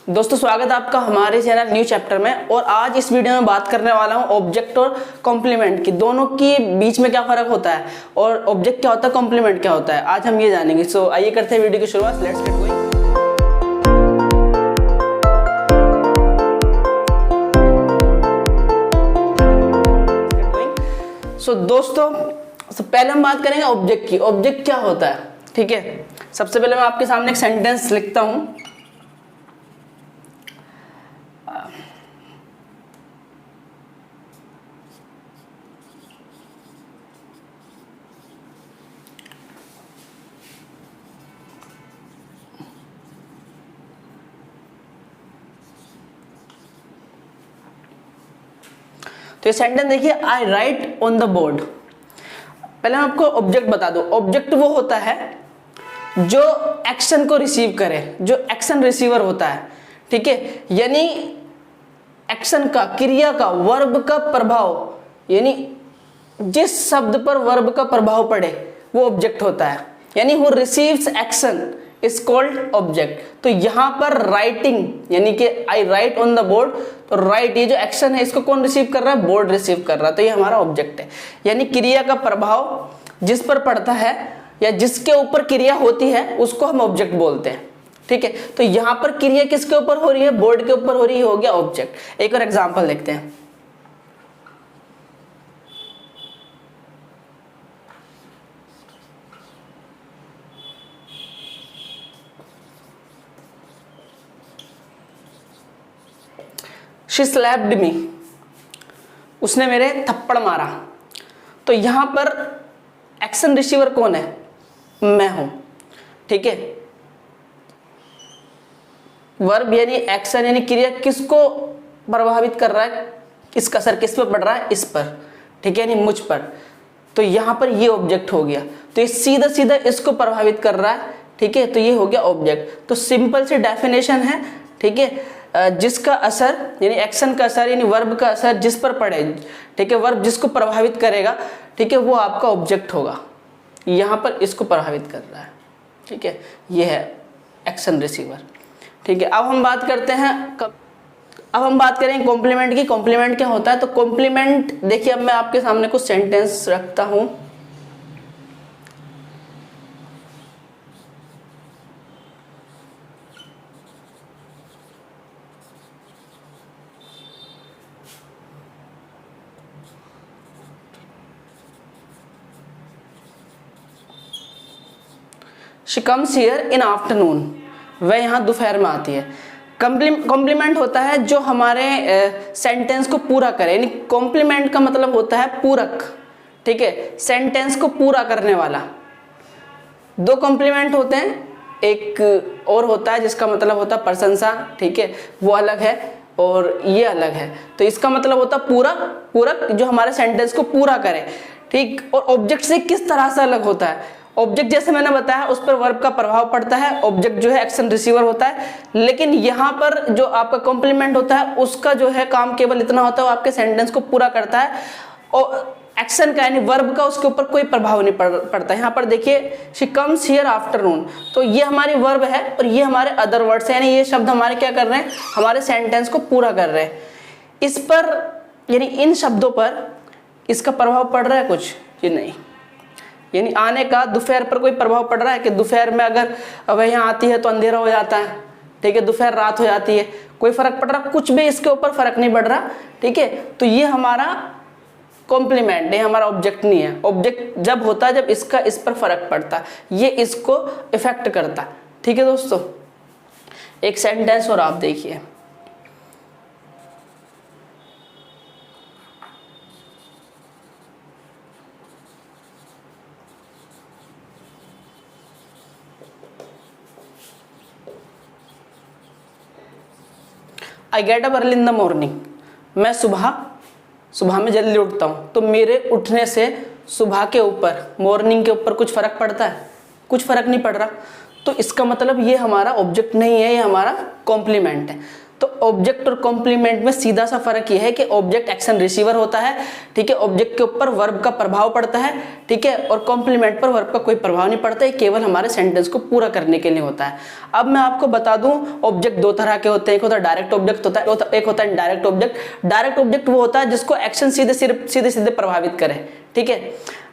दोस्तों स्वागत है आपका हमारे चैनल न्यू चैप्टर में। और आज इस वीडियो में बात करने वाला हूं ऑब्जेक्ट और कॉम्प्लीमेंट की, दोनों के बीच में क्या फर्क होता है और ऑब्जेक्ट क्या होता है, कॉम्प्लीमेंट क्या होता है, आज हम ये जानेंगे। सो आइए करते हैं वीडियो की शुरुआत। Let's get going. सो दोस्तों पहले हम बात करेंगे ऑब्जेक्ट की। ऑब्जेक्ट क्या होता है, ठीक है। सबसे पहले मैं आपके सामने एक सेंटेंस लिखता हूं। तो ये सेंटेंस देखिए, आई राइट ऑन द बोर्ड। पहले मैं आपको ऑब्जेक्ट बता दूं। ऑब्जेक्ट वो होता है जो एक्शन को रिसीव करे, जो एक्शन रिसीवर होता है, ठीक है। यानी एक्शन का, क्रिया का, वर्ब का प्रभाव, यानी जिस शब्द पर वर्ब का प्रभाव पड़े वो ऑब्जेक्ट होता है। यानी who receives action is called object. तो यहां पर राइटिंग यानी कि आई राइट ऑन द बोर्ड, तो राइट ये जो एक्शन है इसको कौन रिसीव कर रहा है, बोर्ड रिसीव कर रहा है, तो ये हमारा ऑब्जेक्ट है। यानी क्रिया का प्रभाव जिस पर पड़ता है या जिसके ऊपर क्रिया होती है उसको हम ऑब्जेक्ट बोलते हैं, ठीक है। तो यहां पर क्रिया किसके ऊपर हो रही है, बोर्ड के ऊपर हो रही है, हो गया ऑब्जेक्ट। एक और एग्जांपल देखते हैं। She slapped me, उसने मेरे थप्पड़ मारा। तो यहां पर एक्शन रिसीवर कौन है, मैं हूं, ठीक है। वर्ब यानी एक्शन यानी क्रिया किसको प्रभावित कर रहा है, इसका असर किस पर पड़ रहा है, इस पर, ठीक है, यानी मुझ पर। तो यहां पर ये ऑब्जेक्ट हो गया। तो ये सीधा सीधा इसको प्रभावित कर रहा है, ठीक है। तो ये हो गया ऑब्जेक्ट। तो सिंपल सी डेफिनेशन है, ठीक है। जिसका असर यानी एक्शन का असर यानी वर्ब का असर जिस पर पड़े, ठीक है, वर्ब जिसको प्रभावित करेगा, ठीक है, वो आपका ऑब्जेक्ट होगा। यहां पर इसको प्रभावित कर रहा है, ठीक है, ये है एक्शन रिसीवर, ठीक है। अब हम बात करते हैं अब हम बात करेंगे कॉम्प्लीमेंट की। कॉम्प्लीमेंट क्या होता है, तो कॉम्प्लीमेंट देखिए, अब मैं आपके सामने कुछ सेंटेंस रखता हूं। She comes here in afternoon, वह यहाँ दोपहर में आती है। कॉम्प्लीमेंट होता है जो हमारे सेंटेंस को पूरा करे, यानी कॉम्प्लीमेंट का मतलब होता है पूरक, ठीक है, सेंटेंस को पूरा करने वाला। दो कॉम्प्लीमेंट होते हैं, एक और होता है जिसका मतलब होता है प्रशंसा, ठीक है, वो अलग है और ये अलग है। तो इसका मतलब होता है पूरक, पूरक जो हमारे सेंटेंस को पूरा करे, ठीक। और ऑब्जेक्ट से किस तरह से अलग होता है, ऑब्जेक्ट जैसे मैंने बताया उस पर वर्ब का प्रभाव पड़ता है, ऑब्जेक्ट जो है एक्शन रिसीवर होता है। लेकिन यहाँ पर जो आपका कॉम्प्लीमेंट होता है उसका जो है काम केवल इतना होता है, वो आपके सेंटेंस को पूरा करता है और एक्शन का यानी वर्ब का उसके ऊपर कोई प्रभाव नहीं पड़ता। यहाँ पर देखिए, शी कम्स हियर आफ्टरनून, तो ये हमारी वर्ब है और ये हमारे अदर वर्ड्स है, यानी ये शब्द हमारे क्या कर रहे हैं, हमारे सेंटेंस को पूरा कर रहे हैं। इस पर यानी इन शब्दों पर इसका प्रभाव पड़ रहा है कुछ, ये नहीं। यानी आने का दोपहर पर कोई प्रभाव पड़ रहा है कि दोपहर में अगर वह यहाँ आती है तो अंधेरा हो जाता है, ठीक है, दोपहर रात हो जाती है, कोई फर्क पड़ रहा, कुछ भी इसके ऊपर फर्क नहीं पड़ रहा, ठीक है। तो ये हमारा कॉम्प्लीमेंट है, हमारा ऑब्जेक्ट नहीं है। ऑब्जेक्ट जब होता है जब इसका इस पर फर्क पड़ता है, ये इसको इफेक्ट करता, ठीक है। दोस्तों एक सेंटेंस और आप देखिए। I get up early in the morning, मैं सुबह में जल्दी उठता हूँ। तो मेरे उठने से सुबह के ऊपर, मॉर्निंग के ऊपर कुछ फर्क पड़ता है, कुछ फर्क नहीं पड़ रहा। तो इसका मतलब ये हमारा ऑब्जेक्ट नहीं है, ये हमारा कॉम्प्लीमेंट है। तो ऑब्जेक्ट और कॉम्प्लीमेंट में सीधा सा फर्क यह है कि ऑब्जेक्ट एक्शन रिसीवर होता है, ठीक है, ऑब्जेक्ट के ऊपर वर्ब का प्रभाव पड़ता है, ठीक है, और कॉम्प्लीमेंट पर वर्ब का कोई प्रभाव नहीं पड़ता, ये केवल हमारे सेंटेंस को पूरा करने के लिए होता है। अब मैं आपको बता दूं, ऑब्जेक्ट दो तरह के होते हैं, एक होता है डायरेक्ट ऑब्जेक्ट होता है, एक होता है इनडायरेक्ट ऑब्जेक्ट। डायरेक्ट ऑब्जेक्ट वो होता है जिसको एक्शन सीधे प्रभावित करे, ठीक है।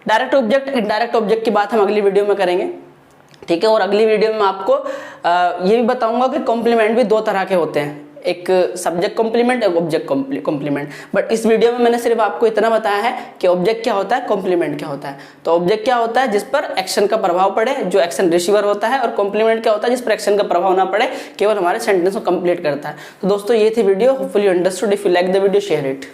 डायरेक्ट ऑब्जेक्ट, इनडायरेक्ट ऑब्जेक्ट की बात हम अगली वीडियो में करेंगे, ठीक है। और अगली वीडियो में आपको ये भी बताऊंगा कि कॉम्प्लीमेंट भी दो तरह के होते हैं, एक सब्जेक्ट कॉम्प्लीमेंट, एक ऑब्जेक्ट कॉम्प्लीमेंट। बट इस वीडियो में मैंने सिर्फ आपको इतना बताया है कि ऑब्जेक्ट क्या होता है, कॉम्प्लीमेंट क्या होता है। तो ऑब्जेक्ट क्या होता है जिस पर एक्शन का प्रभाव पड़े, जो एक्शन रिसीवर होता है, और कॉम्प्लीमेंट क्या होता है जिस पर एक्शन का प्रभाव ना पड़े, केवल हमारे सेंटेंस को कंप्लीट करता है। तो दोस्तों ये थी video, hopefully you understood. If you like the video, share it.